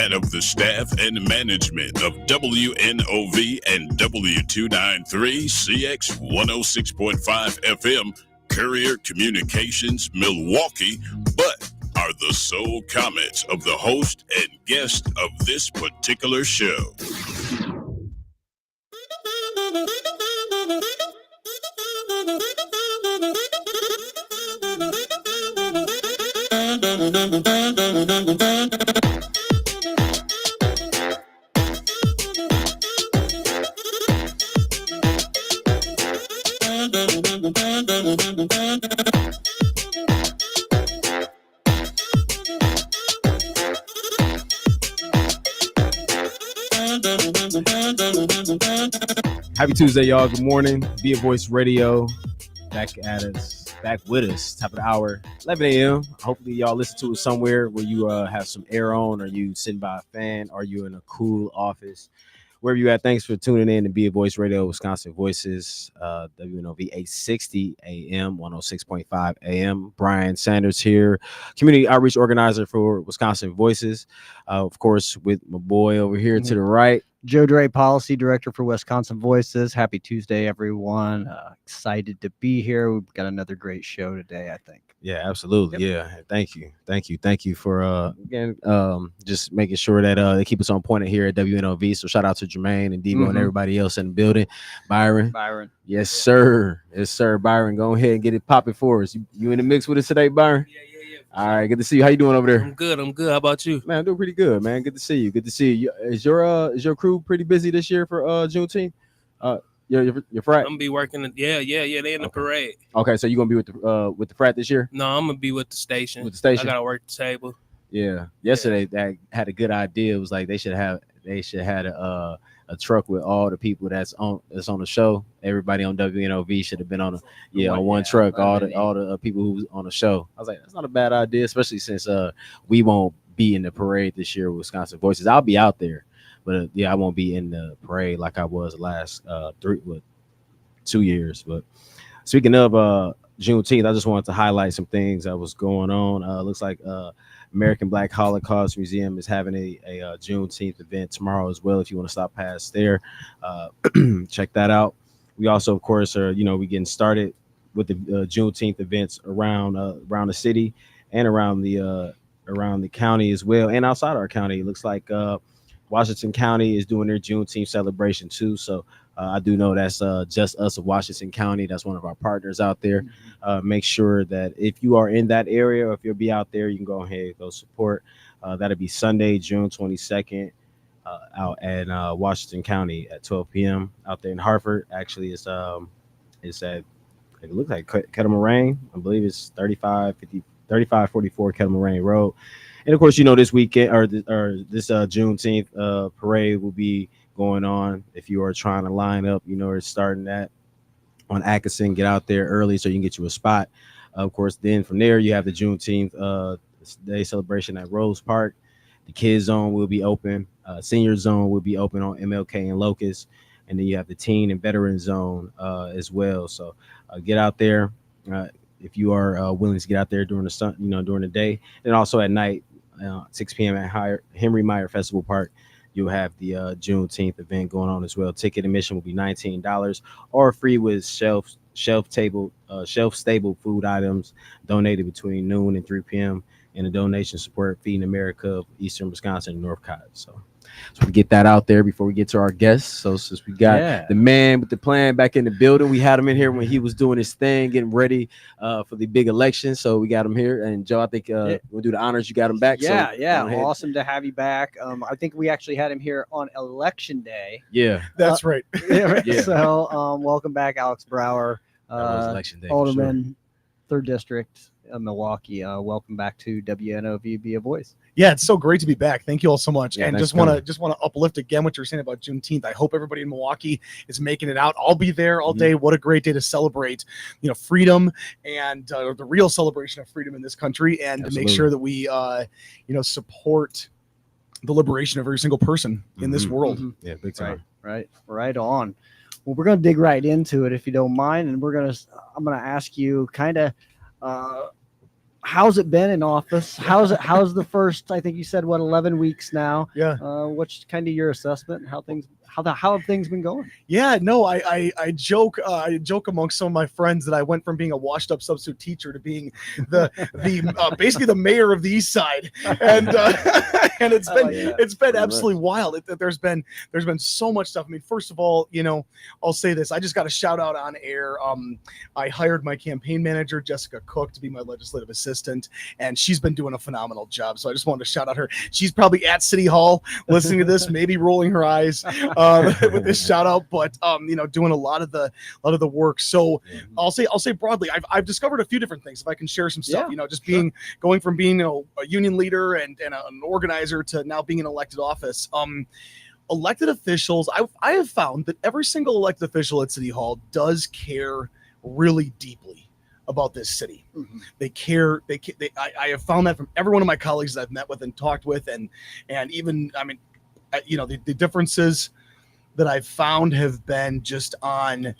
that of the staff and management of WNOV and W293 CX 106.5 FM Courier Communications, Milwaukee, but are the sole comments of the host and guest of this particular show. Happy Tuesday, y'all. Good morning. Be a Voice Radio back with us, top of the hour, 11 a.m. Hopefully, y'all listen to it somewhere where you have some air on, or you sitting by a fan, or you in a cool office. Wherever you at, thanks for tuning in to Be a Voice Radio, Wisconsin Voices, WNOV 860 AM, 106.5 AM. Bryan Sanders here, community outreach organizer for Wisconsin Voices. Of course, with my boy over here to the right, Joe Dray, policy director for Wisconsin Voices. Happy Tuesday, everyone. Excited to be here. We've got another great show today, I think. Yeah, absolutely. Yep. Yeah. Thank you for again just making sure that they keep us on point here at WNOV. So shout out to Jermaine and Debo and everybody else in the building. Byron. Yes, sir. Byron, go ahead and get it popping for us. You in the mix with us today, Byron? Yeah. All right, good to see you. How you doing over there? I'm good. How about you? Man, I'm doing pretty good, man. Good to see you. Is your crew pretty busy this year for Juneteenth? Your frat? I'm gonna be working. Yeah. They in the parade. Okay, so you gonna be with the frat this year? No, I'm gonna be with the station. I gotta work the table. Yeah. Yesterday, that had a good idea. It was like they should have a truck with all the people that's on the show. Everybody on WNOV should have been on one truck. All the people who was on the show. I was like, that's not a bad idea, especially since we won't be in the parade this year with Wisconsin Voices. I'll be out there, but I won't be in the parade like I was last 2 years. But speaking of Juneteenth, I just wanted to highlight some things that was going on. Looks like American Black Holocaust Museum is having a Juneteenth event tomorrow as well. If you want to stop past there, check that out. We also, of course, are we getting started with the Juneteenth events around the city and around the county as well, and outside our county. It looks like Washington County is doing their Juneteenth celebration too. So I do know that's Just Us of Washington County. That's one of our partners out there. Make sure that if you are in that area, or if you'll be out there, you can go ahead and go support. That'll be Sunday, June 22nd, out at Washington County at 12 p.m. out there in Hartford. Actually, it's at, it looks like Kettle Moraine. I believe it's 3544 Kettle Moraine Road. And of course, this weekend or this Juneteenth parade will be going on. If you are trying to line up, it's starting that on Atkinson. Get out there early so you can get you a spot. Of course, then from there you have the Juneteenth Day celebration at Rose Park. The kids zone will be open. Senior zone will be open on MLK and Locust, and then you have the teen and veteran zone as well. So get out there if you are willing to get out there during the day, and also at night, 6 p.m. at Henry Meyer Festival Park. You'll have the Juneteenth event going on as well. Ticket admission will be $19 or free with shelf-stable food items donated between noon and 3 p.m. And the donation support Feeding America of Eastern Wisconsin and North Cotton. So we get that out there before we get to our guests. So since we got the man with the plan back in the building, we had him in here when he was doing his thing, getting ready for the big election. So we got him here. And Joe, I think we'll do the honors. You got him back. Yeah. Awesome to have you back. I think we actually had him here on election day. Yeah, that's right. Yeah. So welcome back, Alex Brower, election day, Alderman, 3rd District. Milwaukee. Welcome back to WNOV Be a Voice. Yeah, it's so great to be back. Thank you all so much. Yeah, and just want to uplift again what you're saying about Juneteenth. I hope everybody in Milwaukee is making it out. I'll be there all day. What a great day to celebrate, freedom and the real celebration of freedom in this country, and to make sure that we, support the liberation of every single person in this world. Yeah, big time. Right on. Well, we're going to dig right into it if you don't mind, and I'm going to ask you kind of. how's it been in office? How's the first, I think you said, 11 weeks now? Yeah. What's kind of your assessment? How have things been going? Yeah, no, I joke amongst some of my friends that I went from being a washed up substitute teacher to being the basically the mayor of the East Side, and and it's been absolutely wild. There's been so much stuff. I mean, first of all, I'll say this. I just got a shout out on air. I hired my campaign manager, Jessica Cook, to be my legislative assistant, and she's been doing a phenomenal job. So I just wanted to shout out her. She's probably at City Hall listening to this, maybe rolling her eyes with this shout out, but doing a lot of the work. So I'll say broadly, I've discovered a few different things. If I can share some stuff, just going from being a union leader and an organizer to now being in elected office. Elected officials, I have found that every single elected official at City Hall does care really deeply about this city. Mm-hmm. They care. I have found that from every one of my colleagues that I've met with and talked with, and even, I mean, the differences that I've found have been just on,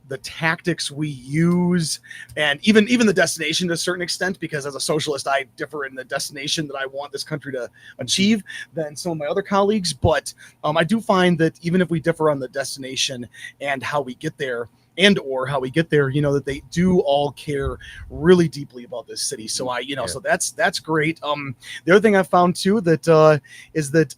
the tactics we use, and even the destination to a certain extent, because as a socialist, I differ in the destination that I want this country to achieve than some of my other colleagues. But I do find that even if we differ on the destination and how we get there, that they do all care really deeply about this city. So so that's great. The other thing I found too is that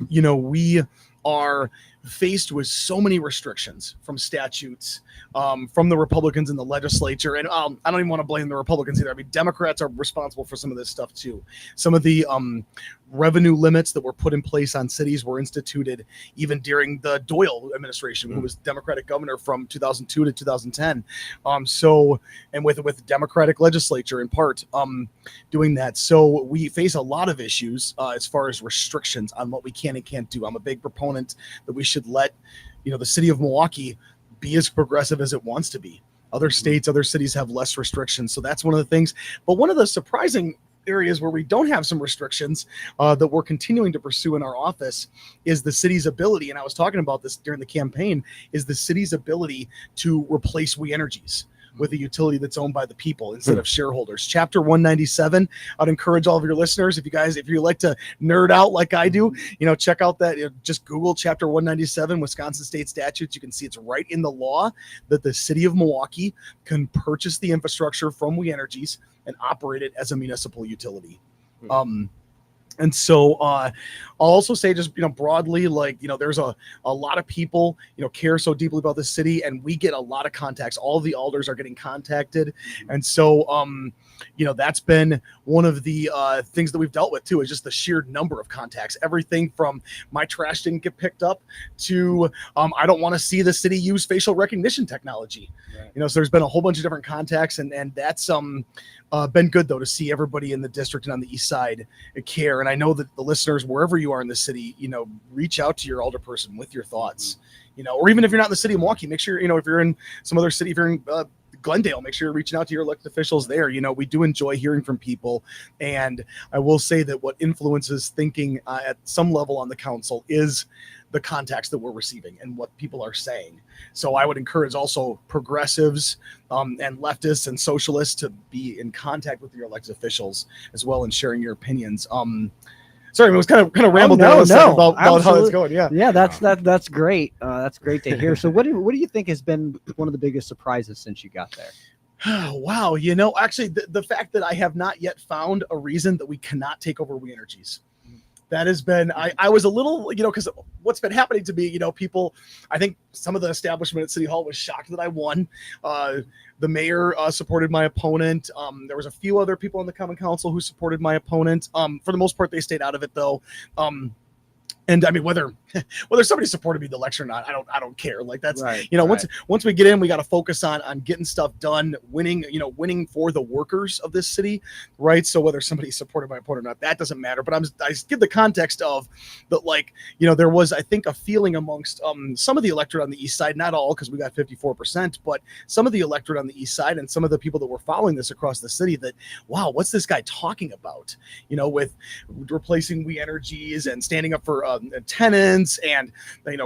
we are faced with so many restrictions from statutes, from the Republicans in the legislature. And I don't even want to blame the Republicans either. I mean, Democrats are responsible for some of this stuff too. Some of the revenue limits that were put in place on cities were instituted even during the Doyle administration, who was Democratic governor from 2002 to 2010. And with Democratic legislature in part doing that. So we face a lot of issues as far as restrictions on what we can and can't do. I'm a big proponent that we should let, the city of Milwaukee be as progressive as it wants to be. Other states, other cities have less restrictions. So that's one of the things. But one of the surprising areas where we don't have some restrictions that we're continuing to pursue in our office is the city's ability, and I was talking about this during the campaign, is the city's ability to replace We Energies with a utility that's owned by the people instead of shareholders. Chapter 197. I'd encourage all of your listeners, if you like to nerd out like I do, check out that. Just Google Chapter 197, Wisconsin State Statutes. You can see it's right in the law that the city of Milwaukee can purchase the infrastructure from We Energies and operate it as a municipal utility. And so I'll also say just, broadly, there's a lot of people, care so deeply about the city, and we get a lot of contacts. All the alders are getting contacted. And so, that's been one of the things that we've dealt with too, is just the sheer number of contacts. Everything from my trash didn't get picked up to I don't want to see the city use facial recognition technology. Right. So there's been a whole bunch of different contacts, and that's been good though to see everybody in the district and on the east side care. And I know that the listeners, wherever you are in the city, reach out to your alderperson with your thoughts, or even if you're not in the city of Milwaukee, make sure, if you're in some other city, if you're in Glendale, make sure you're reaching out to your elected officials there. We do enjoy hearing from people. And I will say that what influences thinking at some level on the council is the contacts that we're receiving and what people are saying. So I would encourage also progressives and leftists and socialists to be in contact with your elected officials as well and sharing your opinions. Sorry, it was kind of rambled down about how it's going. Yeah, that's great. That's great to hear. So what do you think has been one of the biggest surprises since you got there? Wow, actually the fact that I have not yet found a reason that we cannot take over We Energies. That has been, I was a little, because what's been happening to me, people, I think some of the establishment at City Hall was shocked that I won. The mayor supported my opponent. There was a few other people on the common council who supported my opponent. For the most part, they stayed out of it though. And I mean, whether somebody supported me the election or not, I don't care. Like that's right, once we get in, we got to focus on getting stuff done, winning for the workers of this city, right? So whether somebody supported my opponent or not, that doesn't matter. But I give the context of that, there was, I think, a feeling amongst some of the electorate on the east side, not all because we got 54%, but some of the electorate on the east side and some of the people that were following this across the city that, wow, what's this guy talking about? With replacing We Energies and standing up for tenants and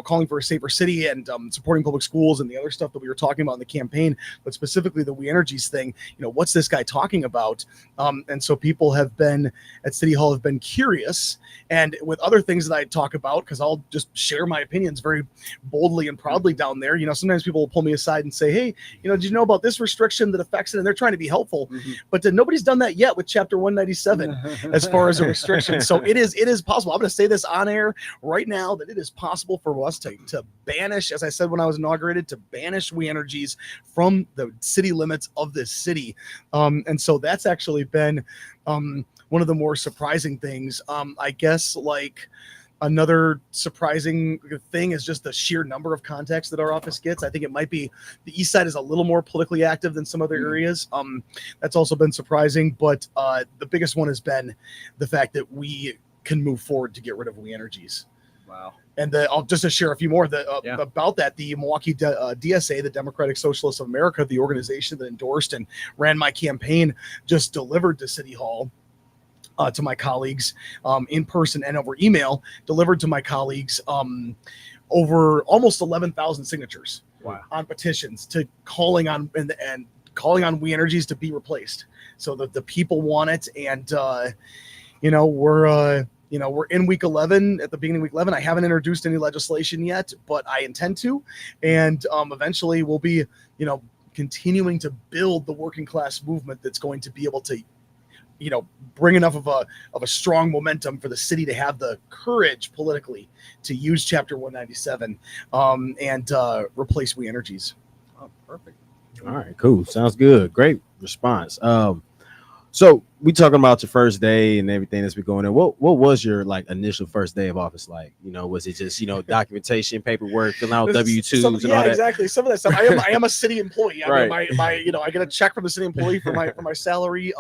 calling for a safer city and supporting public schools and the other stuff that we were talking about in the campaign, but specifically the We Energies thing. What's this guy talking about? And so people have been at City Hall have been curious, and with other things that I talk about, because I'll just share my opinions very boldly and proudly down there. Sometimes people will pull me aside and say, hey, did you know about this restriction that affects it? And they're trying to be helpful, but nobody's done that yet with Chapter 197 as far as a restriction. So it is possible. I'm going to say this on air right now that it is possible for us to banish, as I said when I was inaugurated, to banish We Energies from the city limits of this city. And so that's actually been one of the more surprising things. I guess another surprising thing is just the sheer number of contacts that our office gets. I think it might be the east side is a little more politically active than some other areas. That's also been surprising, but the biggest one has been the fact that we can move forward to get rid of We Energies. Wow. And I'll just to share a few more about that. The Milwaukee DSA, the Democratic Socialists of America, the organization that endorsed and ran my campaign, just delivered to City Hall, to my colleagues in person and over email, delivered to my colleagues over almost 11,000 signatures on petitions to calling on and calling on We Energies to be replaced. So that the people want it, and we're in week 11, at the beginning of week 11. I haven't introduced any legislation yet, but I intend to. And eventually we'll be, continuing to build the working class movement that's going to be able to, bring enough of a strong momentum for the city to have the courage politically to use Chapter 197 and replace We Energies. Oh, perfect. All right, cool. Sounds good. Great response. So we talking about your first day and everything that's been going on. What was your initial first day of office like? Was it just documentation, paperwork, filling out W-2s and all that? Exactly. Some of that stuff. I am a city employee. I right. mean, I get a check from the city employee for my salary.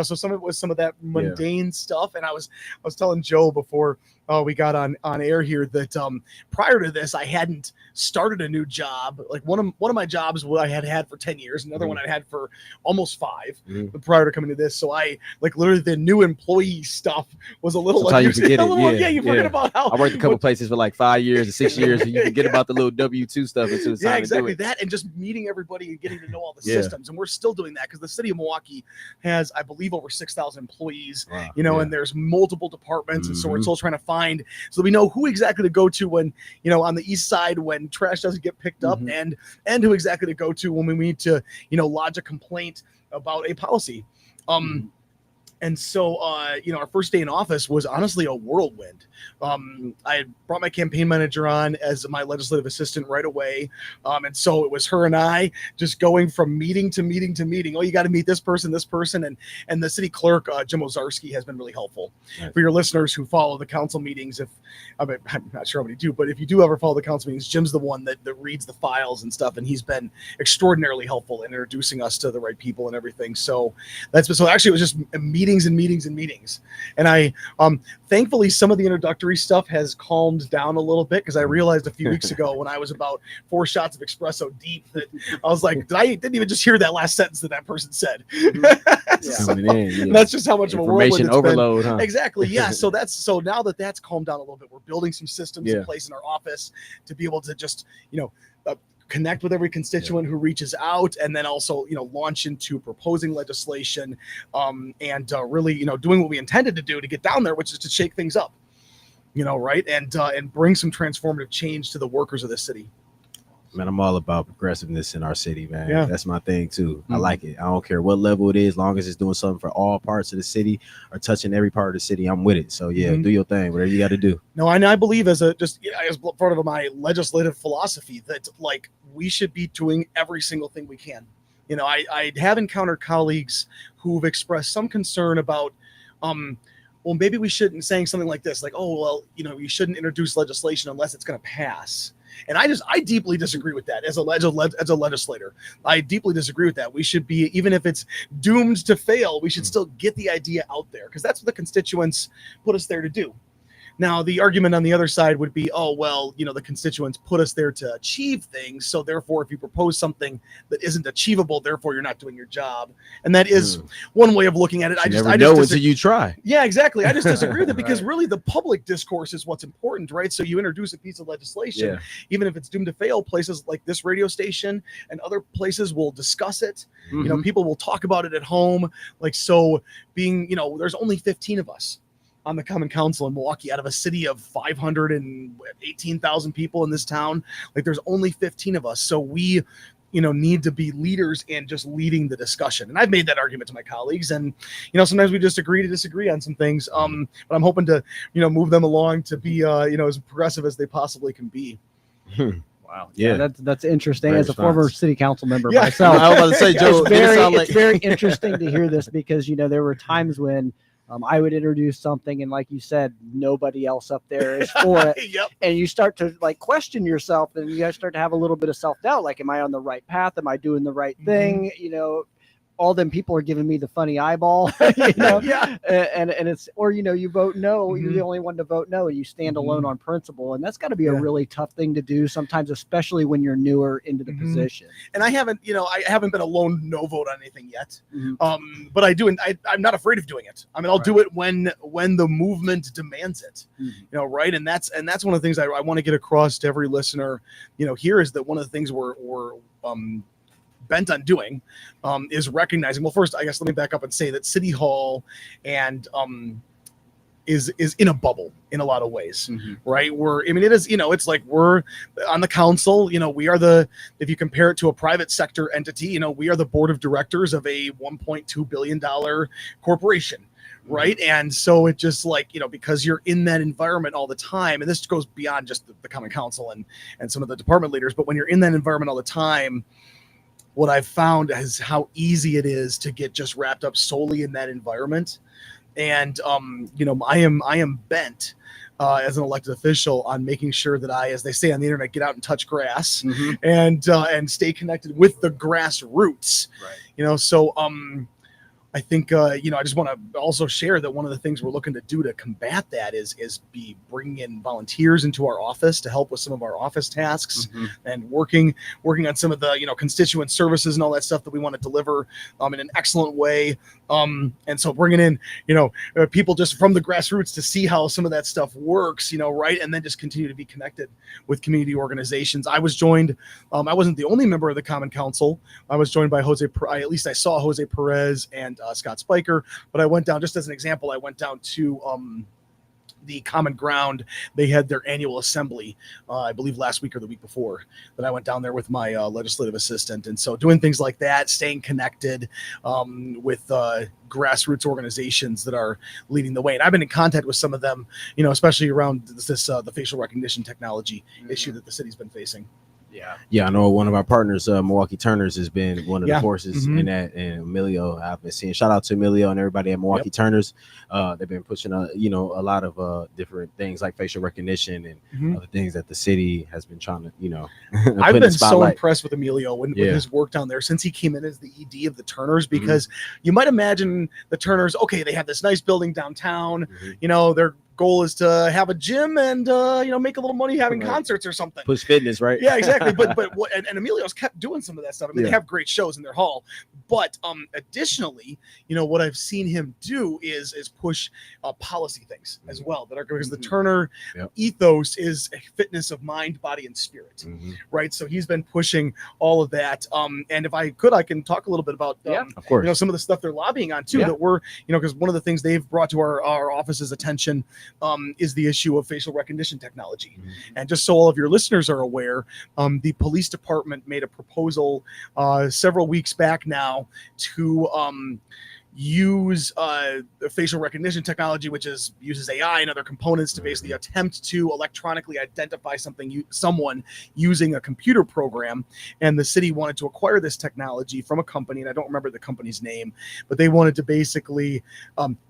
So some of it was some of that mundane stuff. And I was telling Joe before we got on air here that prior to this, I hadn't started a new job. Like one of my jobs I had for 10 years, another one I had for almost 5 prior to coming to this. So I literally the new employee stuff was a little you forget it. You forget about how I worked a couple places for 5 years or 6 years, and you forget about the little W-2 stuff until it's time exactly to do it. that, and just meeting everybody and getting to know all the systems. And we're still doing that because the city of Milwaukee has, I believe, over 6,000 employees. Wow. And there's multiple departments, and so we're still trying to find so we know who exactly to go to when on the east side when trash doesn't get picked up, and who exactly to go to when we need to lodge a complaint about a policy. And so, our first day in office was honestly a whirlwind. I had brought my campaign manager on as my legislative assistant right away. And so it was her and I just going from meeting to meeting to meeting. Oh, you got to meet this person. And the city clerk, Jim Ozarski, has been really helpful. Nice. For your listeners who follow the council meetings, I'm not sure how many do, but if you do ever follow the council meetings, Jim's the one that reads the files and stuff. And he's been extraordinarily helpful in introducing us to the right people and everything. So actually it was just meetings and meetings. And I, thankfully, some of the introductory stuff has calmed down a little bit because I realized a few weeks ago when I was about 4 shots of espresso deep that I was like, I didn't even just hear that last sentence that person said. That's just how much of a information overload, huh? Exactly. Yeah. So now that that's calmed down a little bit, we're building some systems in place in our office to be able to just, connect with every constituent who reaches out, and then also launch into proposing legislation and really doing what we intended to do to get down there, which is to shake things up, right, and bring some transformative change to the workers of the city. Man, I'm all about progressiveness in our city, man. Yeah. That's my thing too. I like it. I don't care what level it is, as long as it's doing something for all parts of the city or touching every part of the city, I'm with it. So do your thing, whatever you got to do. No, I believe as part of my legislative philosophy that we should be doing every single thing we can. I have encountered colleagues who've expressed some concern about, well, maybe we shouldn't, saying something like this, you shouldn't introduce legislation unless it's going to pass. And I deeply disagree with that as a legislator. I deeply disagree with that. We should be, even if it's doomed to fail, we should still get the idea out there because that's what the constituents put us there to do. Now, the argument on the other side would be, oh, well, the constituents put us there to achieve things. So therefore, if you propose something that isn't achievable, therefore you're not doing your job. And that is one way of looking at it. I never know until you try. Yeah, exactly. I just disagree with it because really the public discourse is what's important, right? So you introduce a piece of legislation, even if it's doomed to fail, places like this radio station and other places will discuss it. People will talk about it at home. Like, so being, there's only 15 of us on the Common Council in Milwaukee out of a city of 518,000 people in this town. Like, there's only 15 of us. So we, need to be leaders and just leading the discussion. And I've made that argument to my colleagues, and, sometimes we just agree to disagree on some things. But I'm hoping to, move them along to be, as progressive as they possibly can be. Wow. Yeah, that's interesting. Great as a former city council member Yeah. myself, I was about to say, Joe, it's very interesting to hear this because there were times when I would introduce something and, like you said, nobody else up there is for it. Yep. And you start to question yourself, and you guys start to have a little bit of self-doubt. Like, am I on the right path? Am I doing the right thing? All them people are giving me the funny eyeball, Yeah. and it's, or, you vote no, you're the only one to vote no, and you stand alone on principle. And that's got to be a really tough thing to do sometimes, especially when you're newer into the position. And I haven't been a lone no vote on anything yet. But I do, and I'm not afraid of doing it. I mean, I'll do it when the movement demands it, right. And that's one of the things I want to get across to every listener, here, is that one of the things we're bent on doing is recognizing, well, first, I guess let me back up and say that City Hall and is in a bubble in a lot of ways, right? It is, it's like we're on the council, we are if you compare it to a private sector entity, we are the board of directors of a $1.2 billion corporation. Right. And so it just because you're in that environment all the time, and this goes beyond just the Common Council and some of the department leaders, but when you're in that environment all the time, what I've found is how easy it is to get just wrapped up solely in that environment. And, I am bent as an elected official on making sure that I, as they say on the internet, get out and touch grass and stay connected with the grassroots, so, I think, I just want to also share that one of the things we're looking to do to combat that is be bringing in volunteers into our office to help with some of our office tasks and working on some of the, constituent services and all that stuff that we want to deliver in an excellent way. And so bringing in, people just from the grassroots to see how some of that stuff works, right. And then just continue to be connected with community organizations. I was joined, I wasn't the only member of the Common Council. I was joined by at least I saw Jose Perez and Scott Spiker, but I went down, just as an example, I went down to the Common Ground. They had their annual assembly, I believe last week or the week before, that I went down there with my legislative assistant. And so doing things like that, staying connected with grassroots organizations that are leading the way. And I've been in contact with some of them, especially around this the facial recognition technology issue that the city's been facing. Yeah, I know one of our partners, Milwaukee Turners, has been one of the forces in that, and Emilio, I've been seeing. Shout out to Emilio and everybody at Milwaukee Turners. They've been pushing a lot of different things like facial recognition and other things that the city has been trying to, I've been so impressed with Emilio with his work down there since he came in as the ED of the Turners, because you might imagine the Turners, okay, they have this nice building downtown, they're goal is to have a gym and make a little money having concerts or something. Push fitness, right? Yeah, exactly. And Emilio's kept doing some of that stuff. I mean, they have great shows in their hall. But additionally, what I've seen him do is push policy things as well that are, because the Turner ethos is a fitness of mind, body, and spirit, right? So he's been pushing all of that. And if I could, I can talk a little bit about of course, some of the stuff they're lobbying on too. That we're because one of the things they've brought to our office's attention is the issue of facial recognition technology. And just so all of your listeners are aware, the police department made a proposal several weeks back now to use facial recognition technology, which uses AI and other components to basically attempt to electronically identify someone using a computer program. And the city wanted to acquire this technology from a company, and I don't remember the company's name, but they wanted to basically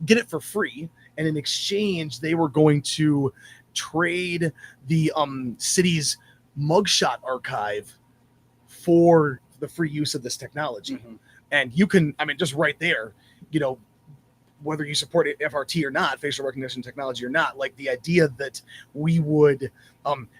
get it for free. And in exchange, they were going to trade the city's mugshot archive for the free use of this technology. And you can, just right there, whether you support FRT or not, facial recognition technology or not, like the idea that we would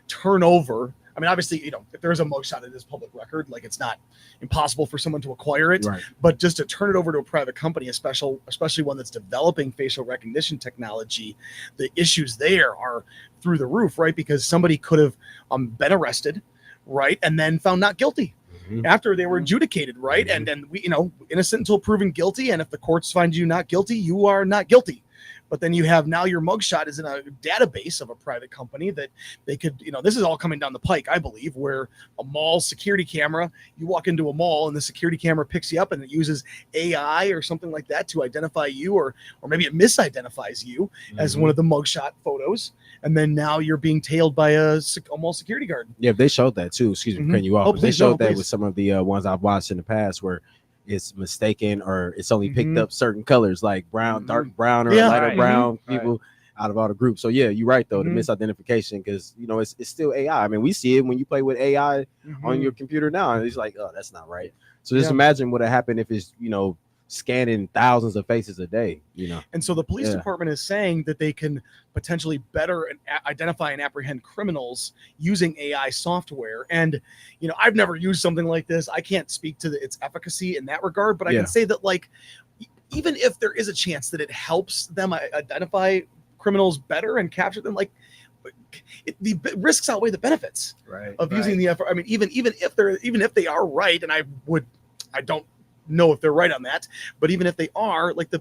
turn over. I mean, obviously, if there's a mugshot, it is public record. Like, it's not impossible for someone to acquire it. Right. But just to turn it over to a private company, especially one that's developing facial recognition technology, the issues there are through the roof, right? Because somebody could have been arrested, right, and then found not guilty after they were adjudicated, right? And then we, innocent until proven guilty. And if the courts find you not guilty, you are not guilty. But then you have now your mugshot is in a database of a private company that they could, this is all coming down the pike, I believe, where a mall security camera, you walk into a mall and the security camera picks you up and it uses AI or something like that to identify you, or maybe it misidentifies you as one of the mugshot photos. And then now you're being tailed by a mall security guard. Yeah, they showed that too. Excuse me for cutting you off. They showed that with some of the ones I've watched in the past where it's mistaken or it's only picked up certain colors like brown, dark brown, or lighter brown people out of all the groups. So yeah, you're right though. The misidentification, because it's still AI. I mean, we see it when you play with AI on your computer now, and it's like, oh, that's not right. So just imagine what would happen if it's scanning thousands of faces a day. And so the police department is saying that they can potentially better identify and apprehend criminals using AI software. And I've never used something like this. I can't speak to its efficacy in that regard, but I can say that, like, even if there is a chance that it helps them identify criminals better and capture them, like, the risks outweigh the benefits of using the effort. I mean, even if they are right, and I don't know if they're right on that, but even if they are, like, the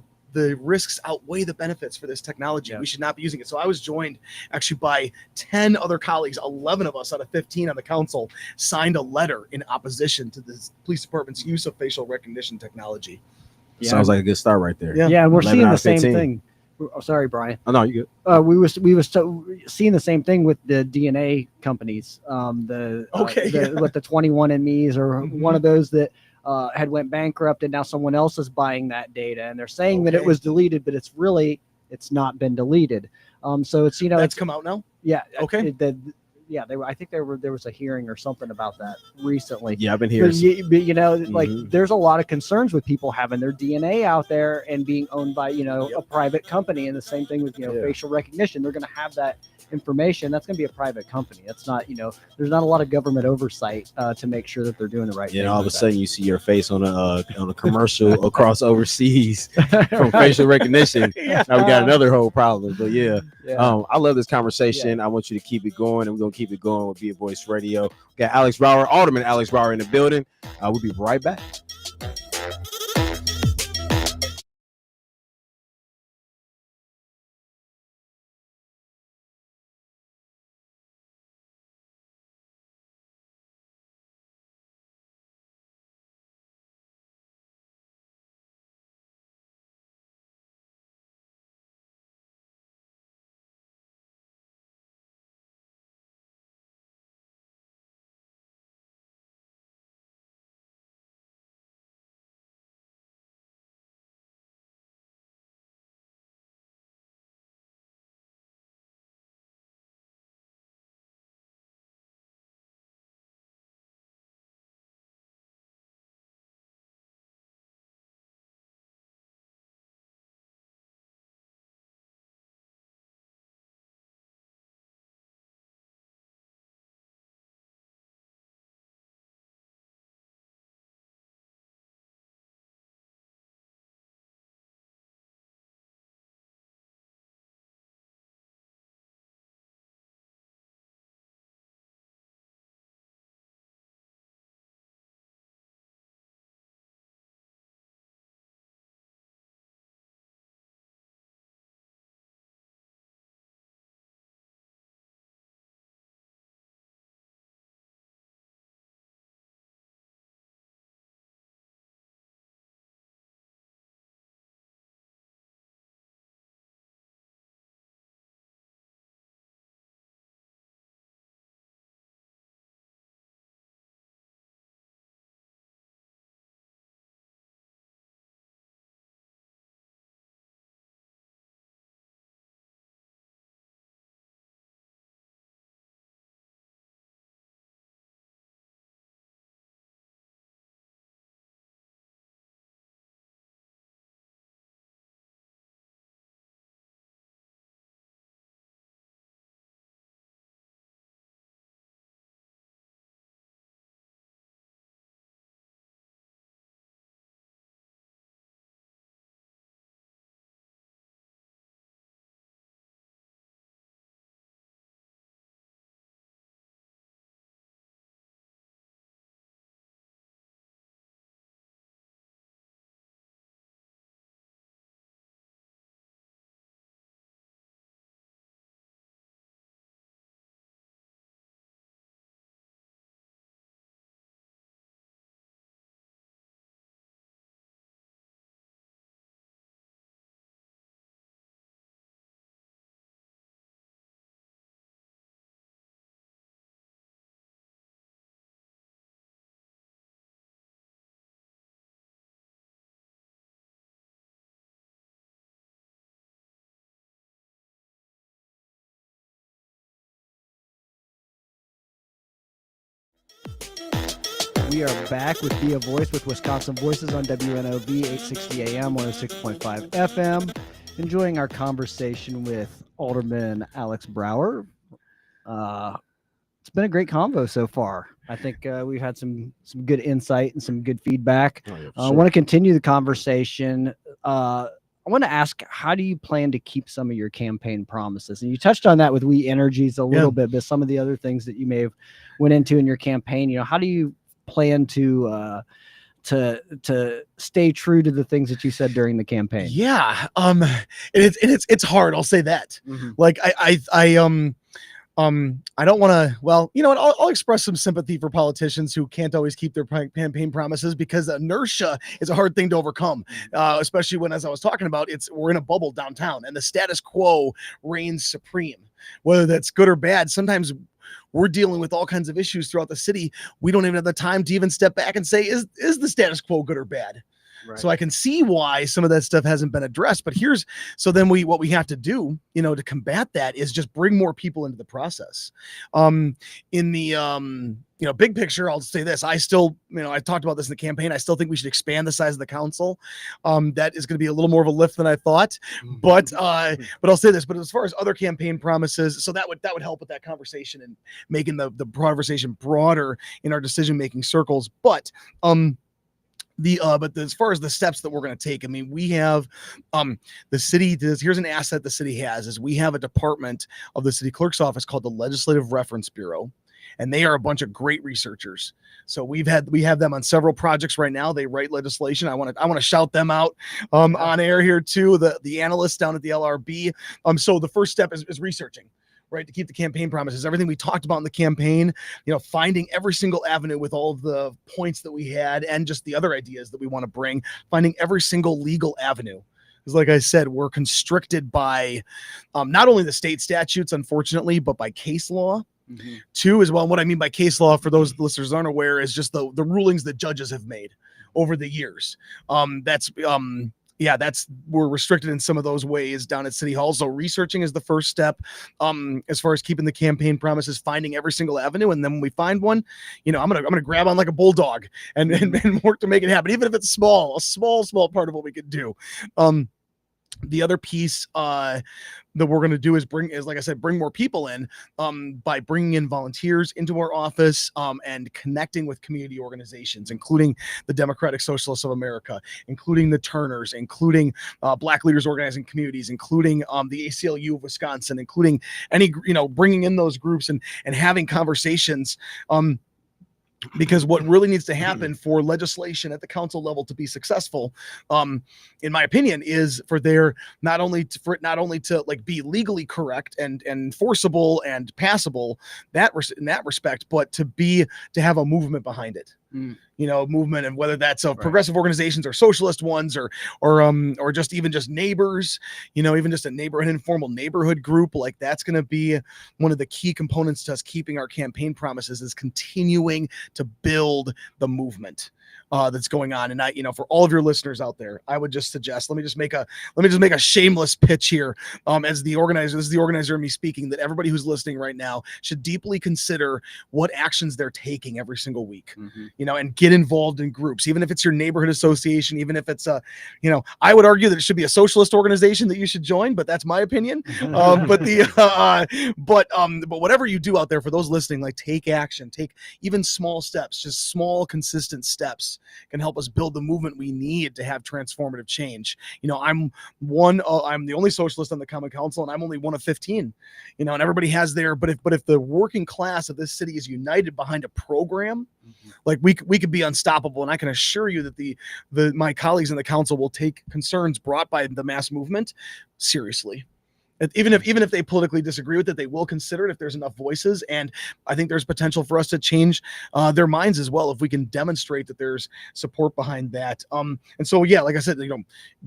risks outweigh the benefits for this technology. We should not be using it. So I was joined actually by 10 other colleagues. 11 of us out of 15 on the council signed a letter in opposition to the police department's use of facial recognition technology. Sounds like a good start right there. Yeah, and we're seeing the same thing. Oh, sorry, Brian. Oh, no, you good. We was seeing the same thing with the DNA companies. With the 21andMe's or one of those that had went bankrupt, and now someone else is buying that data, and they're saying that it was deleted, but it's not been deleted. So it's that's come out now. Yeah. Okay. I think there was a hearing or something about that recently. Yeah, I've been hearing. But like, there's a lot of concerns with people having their DNA out there and being owned by a private company, and the same thing with facial recognition. They're going to have that information. That's going to be a private company. It's not there's not a lot of government oversight to make sure that they're doing the right thing. All of a sudden you see your face on a commercial across overseas from facial recognition. Now we got another whole problem. But I love this conversation. I want you to keep it going, and we're gonna keep it going with Be a Voice Radio. We got Alderman Alex Brower in the building. We'll be right back. We are back with Be a Voice with Wisconsin Voices on WNOV 860 AM, 106.5 FM. Enjoying our conversation with Alderman Alex Brower. It's been a great convo so far. I think we've had some good insight and some good feedback. I want to continue the conversation. I want to ask, how do you plan to keep some of your campaign promises? And you touched on that with We Energies a little bit, but some of the other things that you may have went into in your campaign, how do you plan to stay true to the things that you said during the campaign? Yeah. It's hard. I'll say that. Like I don't want to, well, you know what? I'll express some sympathy for politicians who can't always keep their campaign promises, because inertia is a hard thing to overcome. Especially when, as I was talking about, we're in a bubble downtown and the status quo reigns supreme, whether that's good or bad. Sometimes we're dealing with all kinds of issues throughout the city. We don't even have the time to even step back and say, is the status quo good or bad? Right. So I can see why some of that stuff hasn't been addressed. But what we have to do, to combat that is just bring more people into the process. In the big picture, I'll say this. I still, I talked about this in the campaign. I still think we should expand the size of the council. That is going to be a little more of a lift than I thought. But I'll say this. But as far as other campaign promises, so that would help with that conversation and making the conversation broader in our decision making circles. But as far as the steps that we're going to take, we have the city. Here's an asset the city has: is we have a department of the city clerk's office called the Legislative Reference Bureau, and they are a bunch of great researchers. So we have them on several projects right now. They write legislation. I want to shout them out on air here too. The analysts down at the LRB. So the first step is researching. Right, to keep the campaign promises, everything we talked about in the campaign, finding every single avenue with all of the points that we had and just the other ideas that we want to bring, finding every single legal avenue. Because like I said, we're constricted by not only the state statutes, unfortunately, but by case law. Too, as well. And what I mean by case law, for those listeners who aren't aware, is just the rulings that judges have made over the years. We're restricted in some of those ways down at City Hall. So researching is the first step as far as keeping the campaign promises, finding every single avenue. And then when we find one, I'm gonna grab on like a bulldog and work to make it happen, even if it's a small part of what we could do. The other piece that we're going to do is bring more people in by bringing in volunteers into our office and connecting with community organizations, including the Democratic Socialists of America, including the Turners, including Black Leaders Organizing Communities, including the ACLU of Wisconsin, including bringing in those groups and having conversations. Because what really needs to happen for legislation at the council level to be successful, in my opinion, is for there not only to like be legally correct and enforceable and passable in that respect, but to have a movement behind it. Movement, and whether that's of progressive organizations or socialist ones or just neighbors, even just an informal neighborhood group, like that's going to be one of the key components to us keeping our campaign promises, is continuing to build the movement that's going on. And for all of your listeners out there, I would just suggest, let me just make a shameless pitch here. As the organizer, this is the organizer of me speaking, that everybody who's listening right now should deeply consider what actions they're taking every single week, and get involved in groups, even if it's your neighborhood association, even if it's I would argue that it should be a socialist organization that you should join, but that's my opinion. But whatever you do out there, for those listening, like, take action, take even small steps, just small, consistent steps can help us build the movement we need to have transformative change. I'm the only socialist on the Common Council, and I'm only one of 15, and everybody has their, but if the working class of this city is united behind a program, like we could be unstoppable. And I can assure you that my colleagues in the council will take concerns brought by the mass movement seriously. Even if they politically disagree with it, they will consider it if there's enough voices. And I think there's potential for us to change their minds as well, if we can demonstrate that there's support behind that. And so, yeah, like I said,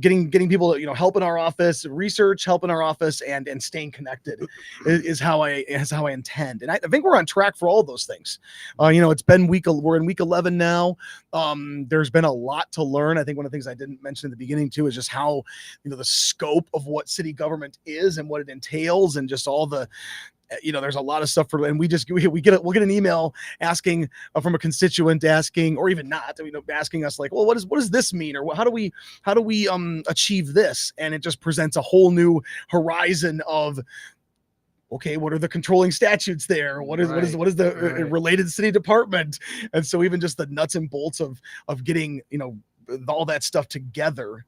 getting people to, help in our office, research, help in our office, and staying connected is how I intend. And I think we're on track for all of those things. It's been we're in week 11 now. There's been a lot to learn. I think one of the things I didn't mention in the beginning too is just how, the scope of what city government is and what it entails, and just all the there's a lot of stuff and we'll get an email asking from a constituent asking, or even not, asking us like, well, what does this mean? Or how do we achieve this? And it just presents a whole new horizon of, okay, what are the controlling statutes there? What is the related city department? And so even just the nuts and bolts of getting, all that stuff together,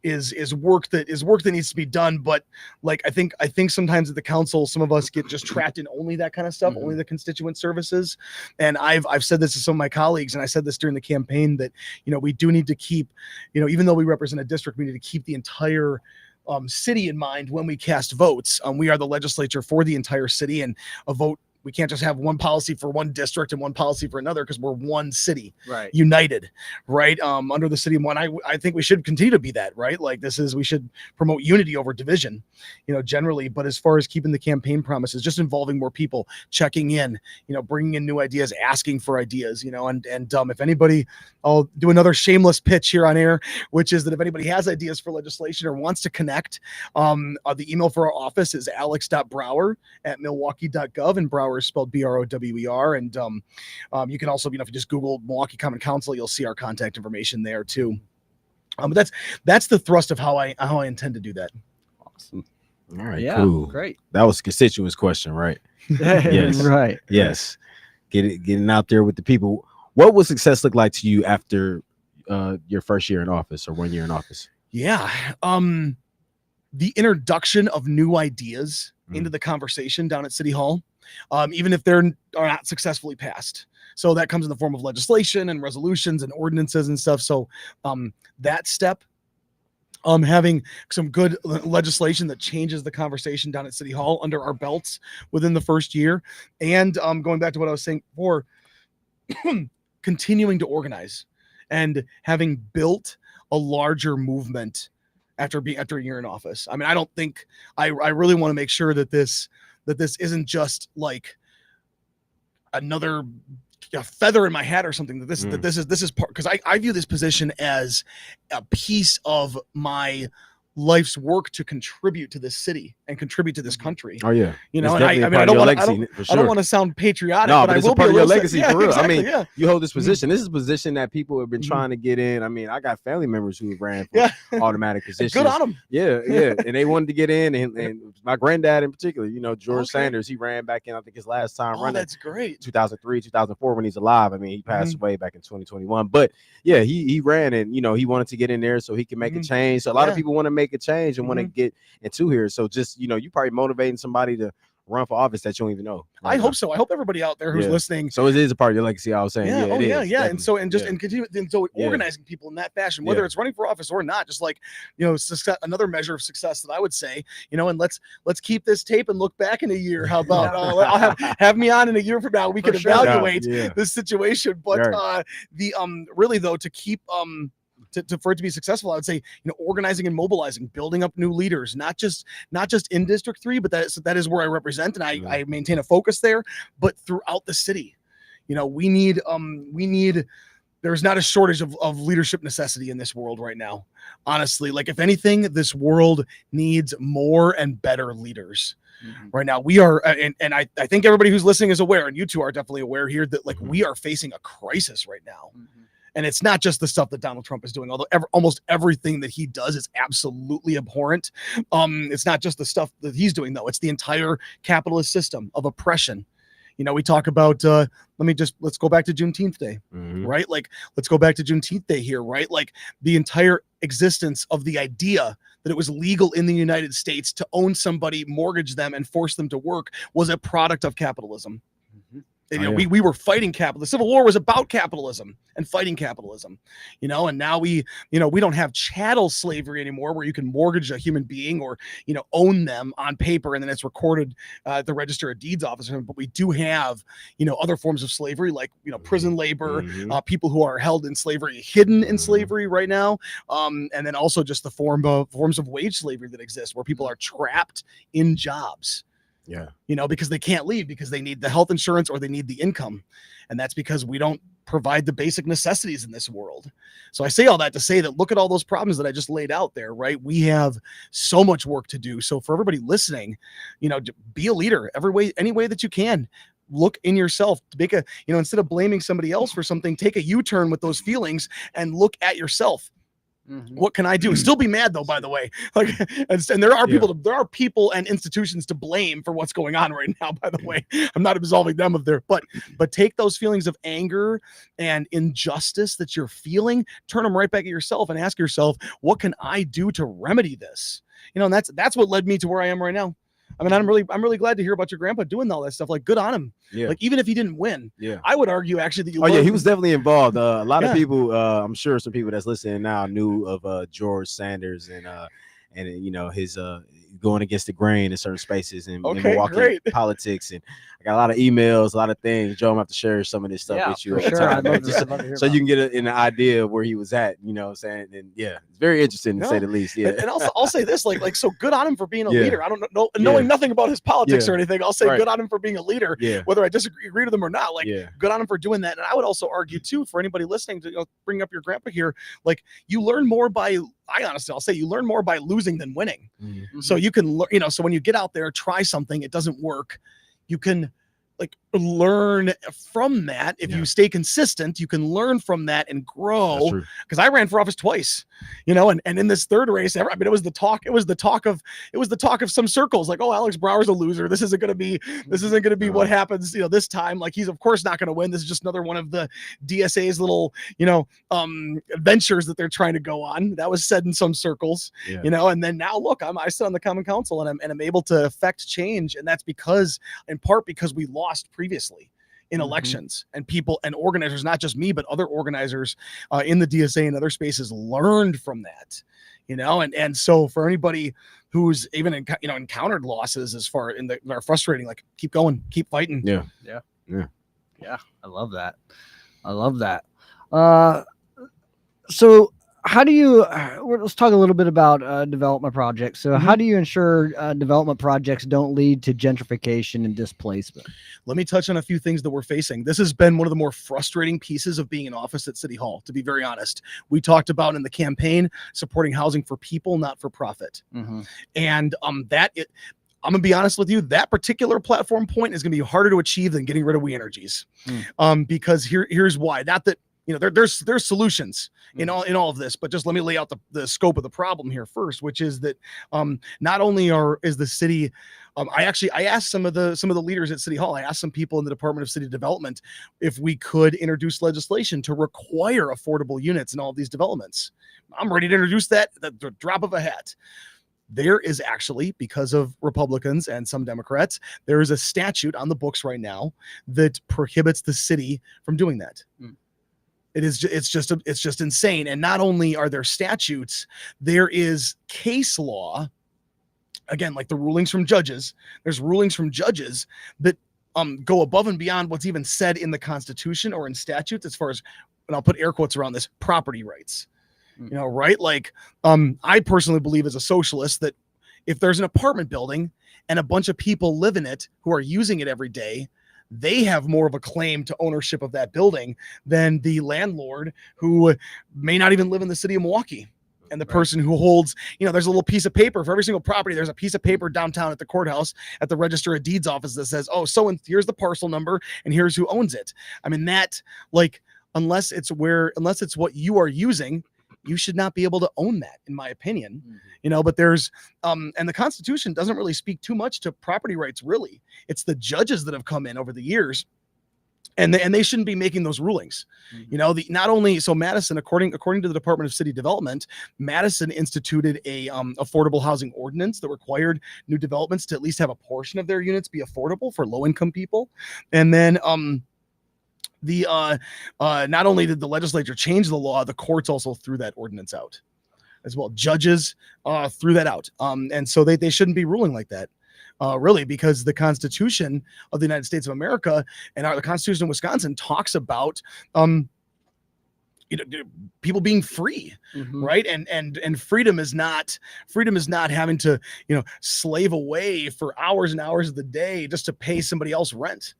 is work that needs to be done. But like, I think sometimes at the council, some of us get just trapped in only that kind of stuff, only the constituent services. And I've said this to some of my colleagues, and I said this during the campaign, that, we do need to keep, even though we represent a district, we need to keep the entire city in mind when we cast votes. We are the legislature for the entire city, and a vote, we can't just have one policy for one district and one policy for another, because we're one city, right? United, right? Under the city of one. I think we should continue to be that, right? Like we should promote unity over division, generally. But as far as keeping the campaign promises, just involving more people, checking in, bringing in new ideas, asking for ideas, and if anybody, I'll do another shameless pitch here on air, which is that if anybody has ideas for legislation or wants to connect, the email for our office is alex.brower@milwaukee.gov, and Brower is spelled BROWER. And you can also, if you just Google Milwaukee Common Council, you'll see our contact information there too. But that's the thrust of how I intend to do that. Awesome. All right, yeah, cool. Great. That was constituents question, right? Yes. Right. Yes. Getting out there with the people. What would success look like to you after your first year in office, or 1 year in office? Yeah. The introduction of new ideas into the conversation down at City Hall, even if they're not successfully passed. So that comes in the form of legislation and resolutions and ordinances and stuff. So that step, having some good legislation that changes the conversation down at City Hall under our belts within the first year. And going back to what I was saying before, continuing to organize and having built a larger movement after a year in office. I mean, I don't think I really want to make sure that this isn't just like another feather in my hat or something, that this is part, because I view this position as a piece of my life's work to contribute to this city and contribute to this country. Oh yeah, and I don't want to sound patriotic, no, but it's I will a part be of your legacy, yeah, for real. exactly, I mean, you hold this position. This is a position that people have been trying to get in. I mean, I got family members who ran for automatic positions. Good on them. Yeah, and they wanted to get in, and my granddad in particular, George Sanders, he ran back in, I think his last time running. That's great. 2003, 2004 when he's alive. I mean, he passed away back in 2021, but yeah, he ran, and he wanted to get in there so he can make a change. So a lot of people want to make a change and want to get into here. So just you probably motivating somebody to run for office that you don't even know. I hope so. I hope everybody out there who's listening. So it is a part of your legacy. I was saying, And continue organizing people in that fashion, whether it's running for office or not. Just like success, another measure of success that I would say, and let's keep this tape and look back in a year. How about I'll have me on in a year from now. We can evaluate this situation. But really though, to keep for it to be successful, I would say, organizing and mobilizing, building up new leaders, not just in District 3, but that is where I represent, and I maintain a focus there, but throughout the city. We need there's not a shortage of leadership necessity in this world right now. Honestly, like if anything, this world needs more and better leaders. Right now, we are, and I think everybody who's listening is aware, and you two are definitely aware here, that like we are facing a crisis right now. And it's not just the stuff that Donald Trump is doing, although almost everything that he does is absolutely abhorrent. It's not just the stuff that he's doing, though. It's the entire capitalist system of oppression. We talk about, let's go back to Juneteenth Day, right? Like, let's go back to Juneteenth Day here, right? Like the entire existence of the idea that it was legal in the United States to own somebody, mortgage them, and force them to work was a product of capitalism. We were fighting capital. The Civil War was about capitalism and fighting capitalism, and now we don't have chattel slavery anymore, where you can mortgage a human being or, own them on paper, and then it's recorded at the Register of Deeds office. But we do have, other forms of slavery, like, prison labor, people who are held in slavery, hidden in slavery right now. And then also just the forms of wage slavery that exist, where people are trapped in jobs. Yeah. Because they can't leave, because they need the health insurance or they need the income. And that's because we don't provide the basic necessities in this world. So I say all that to say that look at all those problems that I just laid out there, right? We have so much work to do. So for everybody listening, be a leader any way that you can. Look in yourself to make instead of blaming somebody else for something, take a U-turn with those feelings and look at yourself. Mm-hmm. What can I do? Still be mad though, by the way. Like, and there are people and institutions to blame for what's going on right now, by the way. I'm not absolving them of but take those feelings of anger and injustice that you're feeling, turn them right back at yourself and ask yourself, what can I do to remedy this? And that's what led me to where I am right now. I mean, I'm really glad to hear about your grandpa doing all that stuff. Like, good on him. Yeah. Like, even if he didn't win, I would argue actually that he was definitely involved. A lot of people, I'm sure some people that's listening now knew of George Sanders and his going against the grain in certain spaces in Milwaukee politics. And I got a lot of emails, a lot of things. Joe, I'm gonna have to share some of this stuff with you. Sure. I'd love to hear so you can get an idea of where he was at, what I'm saying? And it's very interesting to say the least. Yeah. And also I'll say this, like, so good on him for being a leader. I don't know, knowing nothing about his politics or anything, I'll say good on him for being a leader, whether I disagree with him or not. Like, good on him for doing that. And I would also argue too, for anybody listening to bring up your grandpa here, like, you learn more I'll say you learn more by losing than winning. Mm-hmm. So you can, so when you get out there, try something, it doesn't work, you can learn from that. If you stay consistent, you can learn from that and grow. Because I ran for office twice, and in this third race, I mean, it was the talk of some circles, like, oh, Alex Brower's a loser. This isn't going to be what happens, this time. Like, he's of course not going to win. This is just another one of the DSA's little, adventures that they're trying to go on. That was said in some circles, and then now look, I sit on the Common Council and I'm able to affect change. And that's in part because we lost previously in elections, and people and organizers, not just me, but other organizers in the DSA and other spaces learned from that, and so for anybody who's even encountered losses as far are frustrating, like, keep going, keep fighting. Yeah. I love that. So how do you, let's talk a little bit about development projects. So how do you ensure development projects don't lead to gentrification and displacement? Let me touch on a few things that we're facing. This has been one of the more frustrating pieces of being in office at City Hall, to be very honest. We talked about in the campaign supporting housing for people, not for profit. Mm-hmm. And I'm going to be honest with you, that particular platform point is going to be harder to achieve than getting rid of We Energies. Because here's why. Not that, there's solutions in all of this, but just let me lay out the scope of the problem here first, which is that not only is the city, I asked some of the leaders at City Hall, I asked some people in the Department of City Development if we could introduce legislation to require affordable units in all of these developments. I'm ready to introduce that at the drop of a hat. There is actually, because of Republicans and some Democrats, there is a statute on the books right now that prohibits the city from doing that. It's just insane. And not only are there statutes, there is case law. Again, like the rulings from judges, there's rulings from judges that go above and beyond what's even said in the Constitution or in statutes, as far as, and I'll put air quotes around this, property rights. Right? Like, I personally believe as a socialist that if there's an apartment building and a bunch of people live in it who are using it every day, they have more of a claim to ownership of that building than the landlord who may not even live in the city of Milwaukee. And the person who holds, there's a little piece of paper for every single property. There's a piece of paper downtown at the courthouse at the Register of Deeds office that says, oh, here's the parcel number and here's who owns it. I mean, that, like, unless it's what you are using, you should not be able to own that, in my opinion. But there's and the Constitution doesn't really speak too much to property rights, really. It's the judges that have come in over the years, and they shouldn't be making those rulings. Not only so, Madison, according to the Department of City Development, Madison instituted a affordable housing ordinance that required new developments to at least have a portion of their units be affordable for low income people. And then not only did the legislature change the law, the courts also threw that ordinance out as well. Judges threw that out. And so they shouldn't be ruling like that, really, because the Constitution of the United States of America and the Constitution of Wisconsin talks about people being free, right? And freedom is not having to, slave away for hours and hours of the day just to pay somebody else rent.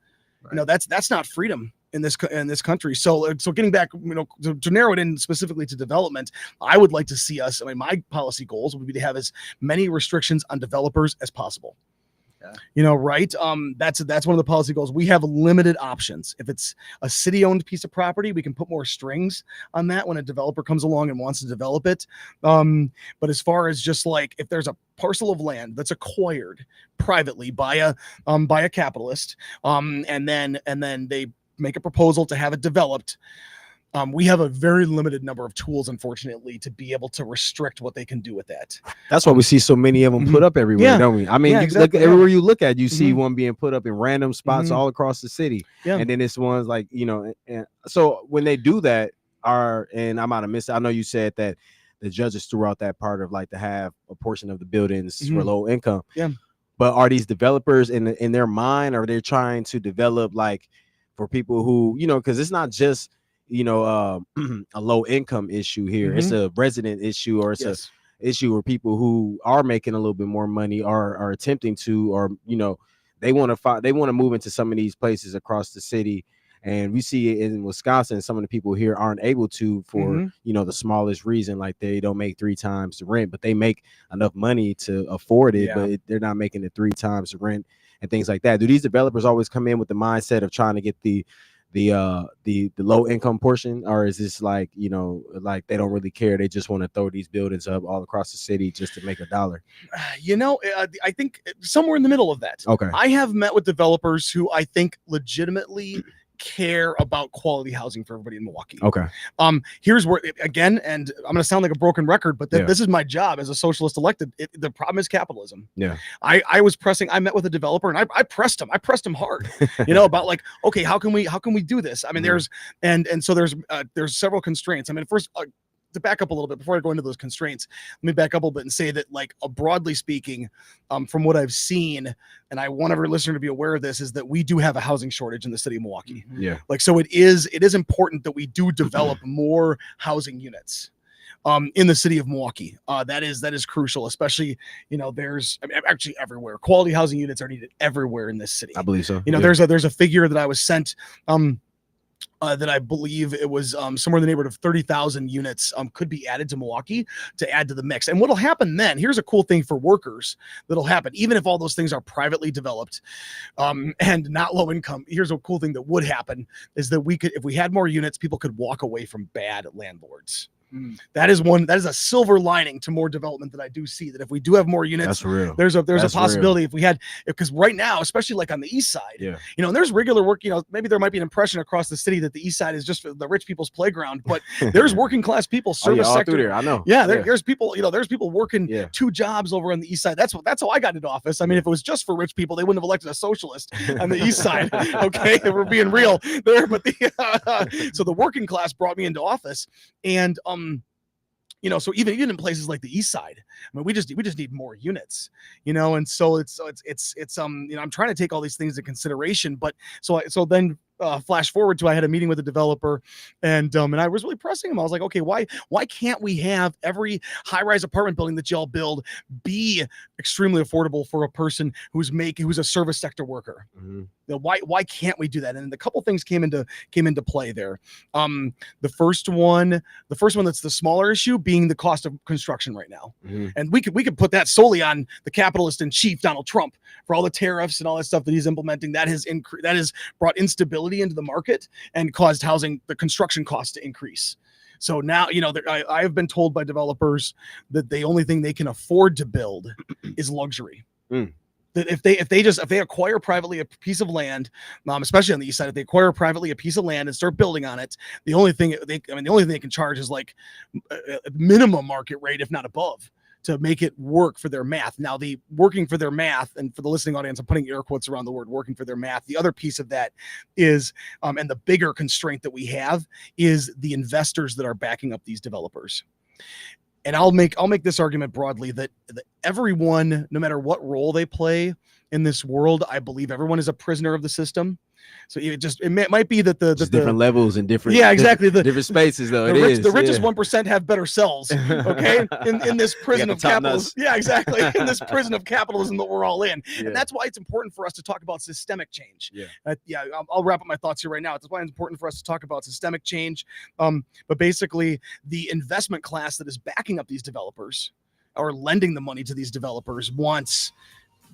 That's not freedom. in this country. So getting back, to narrow it in specifically to development, I would like to see us. I mean, my policy goals would be to have as many restrictions on developers as possible. Right. That's one of the policy goals. We have limited options. If it's a city-owned piece of property, we can put more strings on that when a developer comes along and wants to develop it. But as far as just like if there's a parcel of land that's acquired privately by a capitalist, and then they make a proposal to have it developed, we have a very limited number of tools, unfortunately, to be able to restrict what they can do with that. That's why we see so many of them put up everywhere, don't we? I mean, exactly, everywhere you look at, you see one being put up in random spots all across the city. Yeah. And then it's ones like, and so when they do that, and I might have missed it, I know you said that the judges threw out that part of like to have a portion of the buildings for low income. Yeah. But are these developers in their mind, or they're trying to develop like for people who, because it's not just a low income issue here. It's a resident issue, or it's a issue where people who are making a little bit more money are attempting to, or they want to move into some of these places across the city. And we see it in Wisconsin. Some of the people here aren't able to for the smallest reason, like they don't make 3 times the rent, but they make enough money to afford it, but they're not making it 3 times the rent and things like that. Do these developers always come in with the mindset of trying to get the low income portion, or is this like like they don't really care, they just want to throw these buildings up all across the city just to make a dollar? I think somewhere in the middle of that. Okay. I have met with developers who I think legitimately care about quality housing for everybody in Milwaukee. Okay. Here's where again, and I'm going to sound like a broken record, but this is my job as a socialist elected. The problem is capitalism. Yeah. I met with a developer and I pressed him hard, about like, okay, how can we do this? I mean, there's several constraints. I mean, first, to back up a little bit before I go into those constraints, let me back up a little bit and say that, like, broadly speaking, from what I've seen, and I want every listener to be aware of this, is that we do have a housing shortage in the city of Milwaukee. Yeah. Like, so it is important that we do develop more housing units in the city of Milwaukee. That is crucial, especially, actually everywhere. Quality housing units are needed everywhere in this city. I believe so. There's a figure that I was sent, that I believe it was somewhere in the neighborhood of 30,000 units could be added to Milwaukee to add to the mix. And what'll happen then, here's a cool thing for workers that'll happen, even if all those things are privately developed and not low income. Here's a cool thing that would happen is that if we had more units, people could walk away from bad landlords. That is a silver lining to more development that I do see, that if we do have more units, that's real. There's a possibility real. Because right now, especially like on the east side, and there's regular work, maybe there might be an impression across the city that the east side is just the rich people's playground, but there's working class people, service sector. Through there, I know. There's people, there's people working 2 jobs over on the east side. That's how I got into office. I mean, if it was just for rich people, they wouldn't have elected a socialist on the east side. Okay, if we're being real there, but so the working class brought me into office, and so even in places like the east side, I mean, we just need more units, and so it's I'm trying to take all these things into consideration, but so then flash forward to I had a meeting with a developer, and I was really pressing him. I was like, okay, why can't we have every high-rise apartment building that y'all build be extremely affordable for a person who's a service sector worker? Why can't we do that? And a couple things came into play there. The first one that's the smaller issue being the cost of construction right now. And we could put that solely on the capitalist in chief, Donald Trump, for all the tariffs and all that stuff that he's implementing. That has brought instability into the market and caused the construction costs to increase. So now, I have been told by developers that the only thing they can afford to build is luxury. That if they acquire privately a piece of land, especially on the east side, if they acquire privately a piece of land and start building on it, the only thing they can charge is like a minimum market rate, if not above, to make it work for their math. Now, the working for their math, and for the listening audience, I'm putting air quotes around the word working for their math. The other piece of that is, and the bigger constraint that we have, is the investors that are backing up these developers. And I'll make this argument broadly that everyone, no matter what role they play, in this world. I believe everyone is a prisoner of the system. So it might be that the different levels and different exactly different spaces though. The richest 1% have better cells. Okay, in this prison of capitalism. Yeah, exactly. In this prison of capitalism that we're all in, and that's why it's important for us to talk about systemic change. I'll wrap up my thoughts here right now. That's why it's important for us to talk about systemic change. But basically, the investment class that is backing up these developers or lending the money to these developers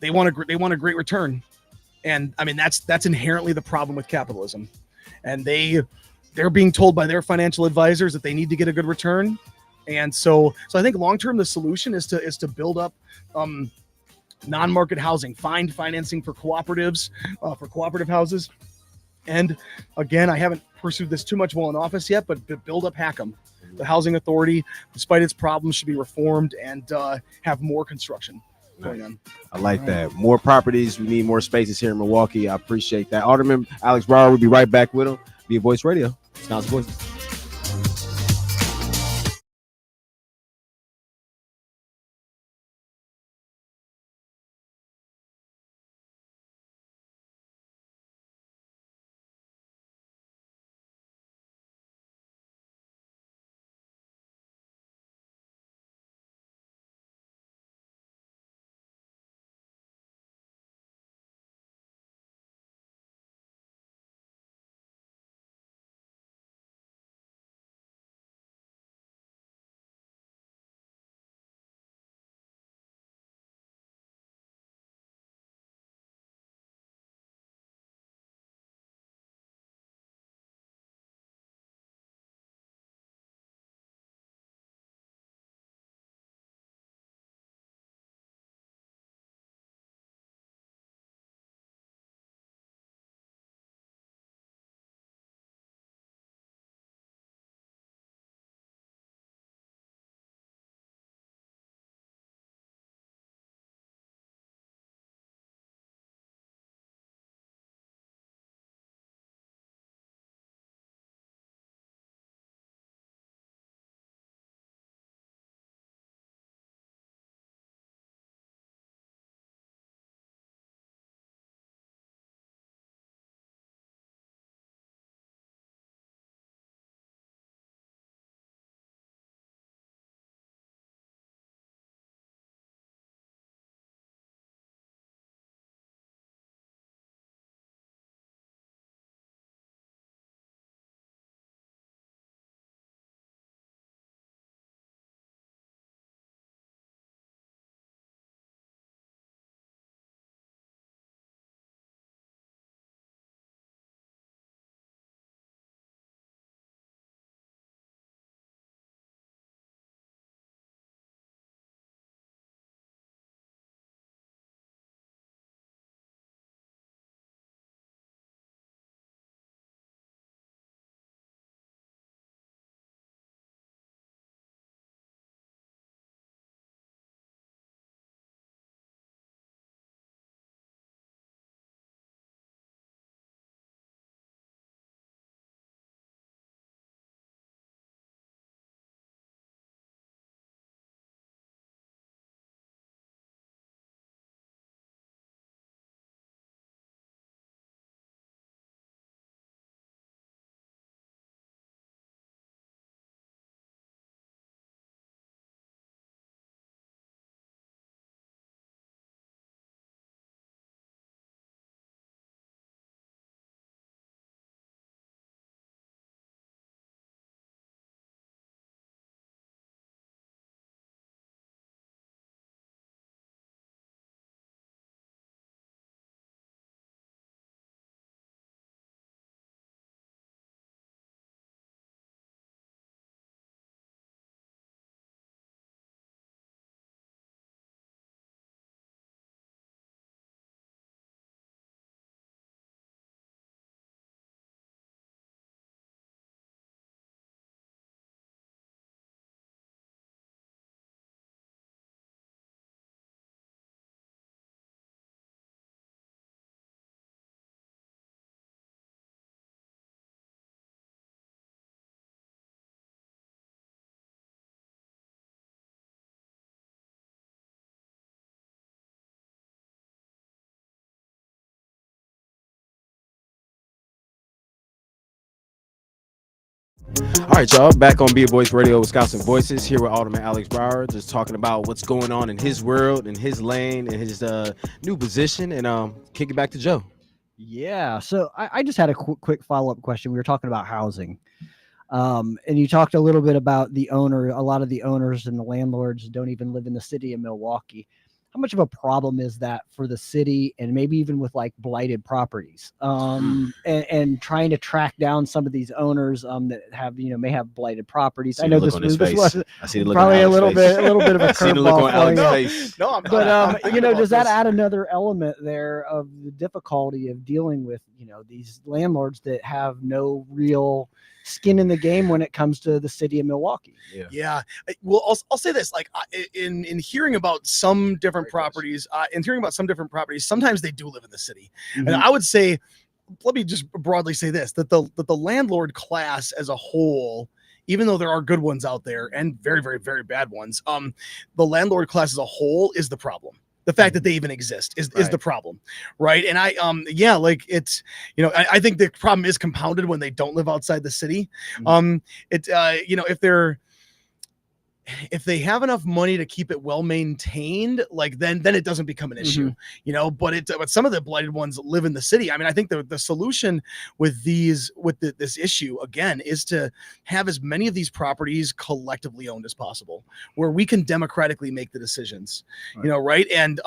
they want a great return. And I mean, that's inherently the problem with capitalism. And they're being told by their financial advisors that they need to get a good return. And so I think long-term, the solution is to build up non-market housing, find financing for cooperatives, for cooperative houses. And again, I haven't pursued this too much while in office yet, but build up HACM. The housing authority, despite its problems, should be reformed and have more construction going on. I like that. More properties. We need more spaces here in Milwaukee. I appreciate that. Alderman Alex Brower will be right back with him via Voice Radio. Wisconsin Voices. All right, y'all. Back on Be a Voice Radio, Wisconsin Voices, here with Alderman Alex Bryan, just talking about what's going on in his world, in his lane, in his new position, and kick it back to Joe. Yeah. So I just had a quick follow-up question. We were talking about housing. And you talked a little bit about a lot of the owners and the landlords don't even live in the city of Milwaukee. How much of a problem is that for the city and maybe even with like blighted properties, and trying to track down some of these owners that have, may have blighted properties? I know this was probably a little bit of a curveball. No, but does that add another element there of the difficulty of dealing with, these landlords that have no real skin in the game when it comes to the city of Milwaukee? Yeah. Well, I'll say this, like in hearing about some different properties, sometimes they do live in the city. Mm-hmm. And I would say, let me just broadly say this, that the landlord class as a whole, even though there are good ones out there and very, very, very bad ones, the landlord class as a whole is the problem. The fact that they even exist is the problem, right? And I think the problem is compounded when they don't live outside the city. Mm-hmm. If they have enough money to keep it well maintained, like then it doesn't become an issue, but some of the blighted ones live in the city. I mean, I think the solution with this issue again is to have as many of these properties collectively owned as possible, where we can democratically make the decisions, right? And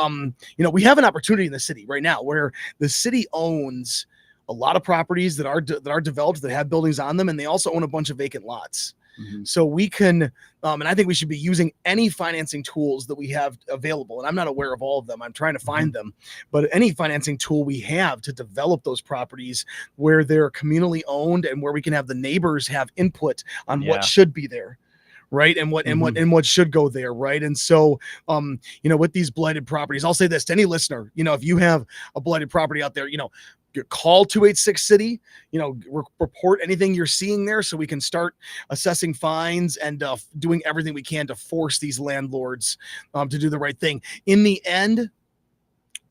we have an opportunity in the city right now where the city owns a lot of properties that are developed, that have buildings on them, and they also own a bunch of vacant lots. Mm-hmm. So we can, and I think we should be using any financing tools that we have available. And I'm not aware of all of them. I'm trying to find them, but any financing tool we have to develop those properties where they're communally owned and where we can have the neighbors have input on what should be there. Right. And what should go there. Right. And so, with these blighted properties, I'll say this to any listener, if you have a blighted property out there, call 286 City, report anything you're seeing there so we can start assessing fines and doing everything we can to force these landlords to do the right thing. In the end,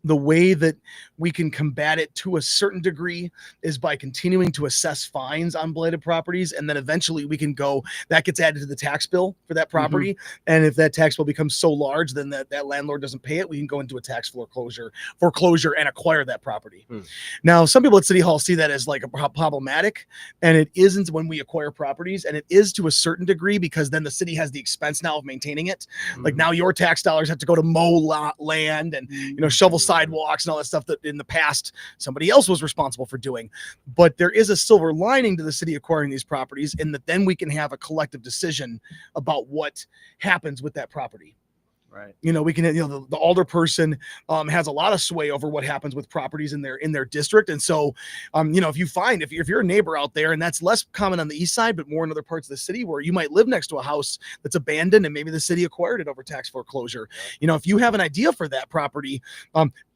the way that we can combat it to a certain degree is by continuing to assess fines on blighted properties. And then eventually we can that gets added to the tax bill for that property. Mm-hmm. And if that tax bill becomes so large, then that landlord doesn't pay it, we can go into a tax foreclosure and acquire that property. Now, some people at City Hall see that as like a problematic, and it isn't when we acquire properties, and it is to a certain degree because then the city has the expense now of maintaining it. Mm-hmm. Like now your tax dollars have to go to mow land and, shovel sidewalks and all that stuff that in the past somebody else was responsible for doing. But there is a silver lining to the city acquiring these properties in that then we can have a collective decision about what happens with that property. Right. We can, the alderperson has a lot of sway over what happens with properties in their district. And so, if you're a neighbor out there, and that's less common on the east side, but more in other parts of the city where you might live next to a house that's abandoned and maybe the city acquired it over tax foreclosure. If you have an idea for that property,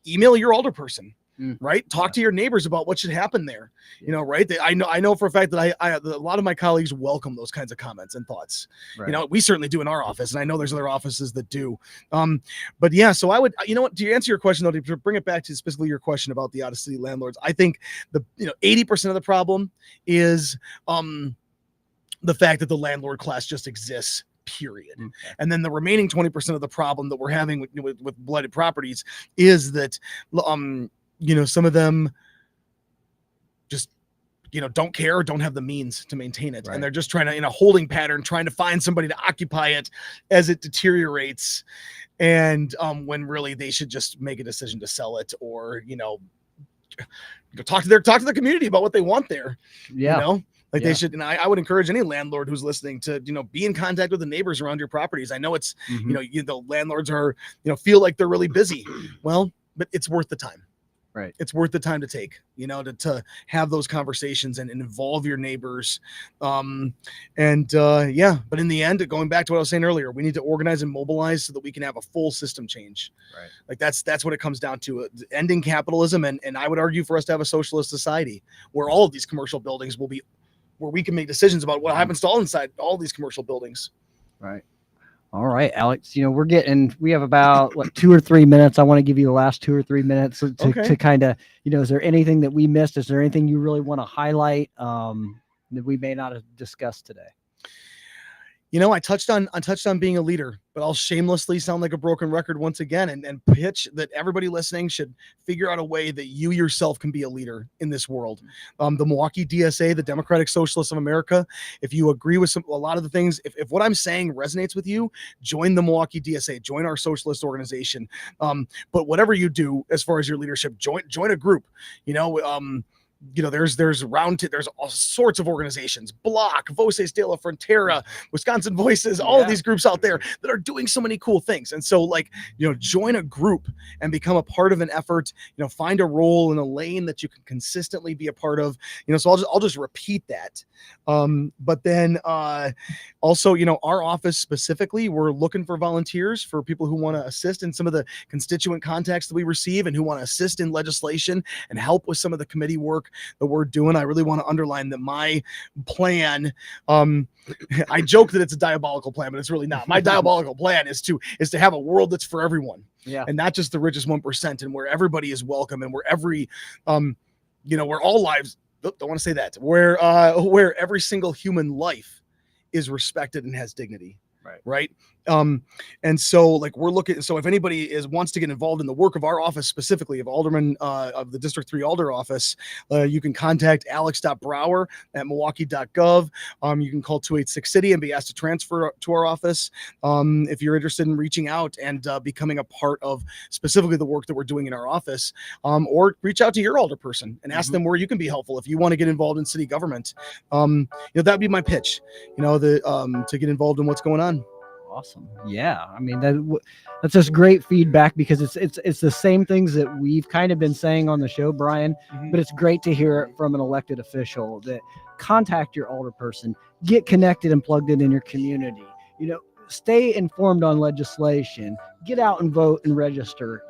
email your alderperson. Right. Talk to your neighbors about what should happen there. Right. I know for a fact that a lot of my colleagues welcome those kinds of comments and thoughts. Right. We certainly do in our office, and I know there's other offices that do. But yeah, so I would, to answer your question, though, to bring it back to specifically your question about the out of city landlords, I think 80% of the problem is the fact that the landlord class just exists. Period. Okay. And then the remaining 20% of the problem that we're having with blighted properties is that some of them just, don't care or don't have the means to maintain it. Right. And they're just trying to, in a holding pattern, trying to find somebody to occupy it as it deteriorates. And when really they should just make a decision to sell it or, talk to the community about what they want there. Yeah. They should, and I would encourage any landlord who's listening to, be in contact with the neighbors around your properties. I know it's, the landlords are, feel like they're really busy. Well, but it's worth the time. Right. It's worth the time to take, to have those conversations and involve your neighbors. But in the end, going back to what I was saying earlier, we need to organize and mobilize so that we can have a full system change. Right. Like that's what it comes down to, ending capitalism. And I would argue for us to have a socialist society where all of these commercial buildings will be, where we can make decisions about what happens to all inside all these commercial buildings. Right. All right, Alex, we have about 2 or 3 minutes. I want to give you the last 2 or 3 minutes to kind of, is there anything that we missed? Is there anything you really want to highlight? that we may not have discussed today? I touched on being a leader, but I'll shamelessly sound like a broken record once again and pitch that everybody listening should figure out a way that you yourself can be a leader in this world. The Milwaukee DSA, the Democratic Socialists of America, if you agree with a lot of the things, if what I'm saying resonates with you, join the Milwaukee DSA, join our socialist organization. But whatever you do as far as your leadership, join a group. There's all sorts of organizations, Block, Voces de la Frontera, Wisconsin Voices, all of these groups out there that are doing so many cool things. And so join a group and become a part of an effort, find a role in a lane that you can consistently be a part of, so I'll just repeat that. But then also, our office specifically, we're looking for volunteers, for people who want to assist in some of the constituent contacts that we receive and who want to assist in legislation and help with some of the committee work that we're doing. I really want to underline that my plan, I joke that it's a diabolical plan, but it's really not. My diabolical plan is to have a world that's for everyone, and not just the richest 1%, and where everybody is welcome, and where where all lives, don't want to say that, where every single human life is respected and has dignity. Right. And so we're looking, so if anybody wants to get involved in the work of our office, specifically of Alderman of the District 3 Alder office, you can contact alex.brower@milwaukee.gov. You can call 286 City and be asked to transfer to our office. If you're interested in reaching out and becoming a part of specifically the work that we're doing in our office, or reach out to your alderperson and ask them where you can be helpful. If you want to get involved in city government, that'd be my pitch, to get involved in what's going on. Awesome. Yeah. I mean, that's just great feedback, because it's the same things that we've kind of been saying on the show, Bryan, but it's great to hear it from an elected official that contact your alderperson, get connected and plugged in your community, stay informed on legislation, get out and vote and register,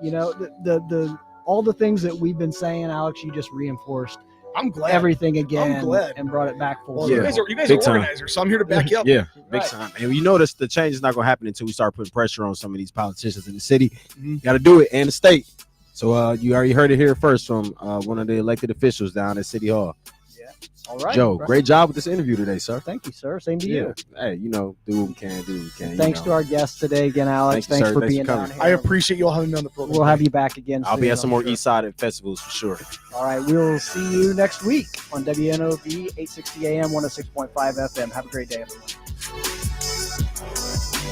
all the things that we've been saying. Alex, you just reinforced. I'm glad everything again. I'm glad. And brought it back full. Well, you guys are organizers, so I'm here to back you up. Yeah, big time. And you notice the change is not going to happen until we start putting pressure on some of these politicians in the city. You got to do it, and the state. So you already heard it here first from one of the elected officials down at City Hall. Yeah. All right, Joe. Great job with this interview today, sir. Thank you, sir. Same to you. Hey, do what we can, Thanks to our guests today again, Alex. Thanks for being down here. I appreciate you all having me on the program. We'll have you back again. I'll be at some more East Side festivals for sure. All right, we'll see you next week on WNOV 860 AM 106.5 FM. Have a great day, everyone.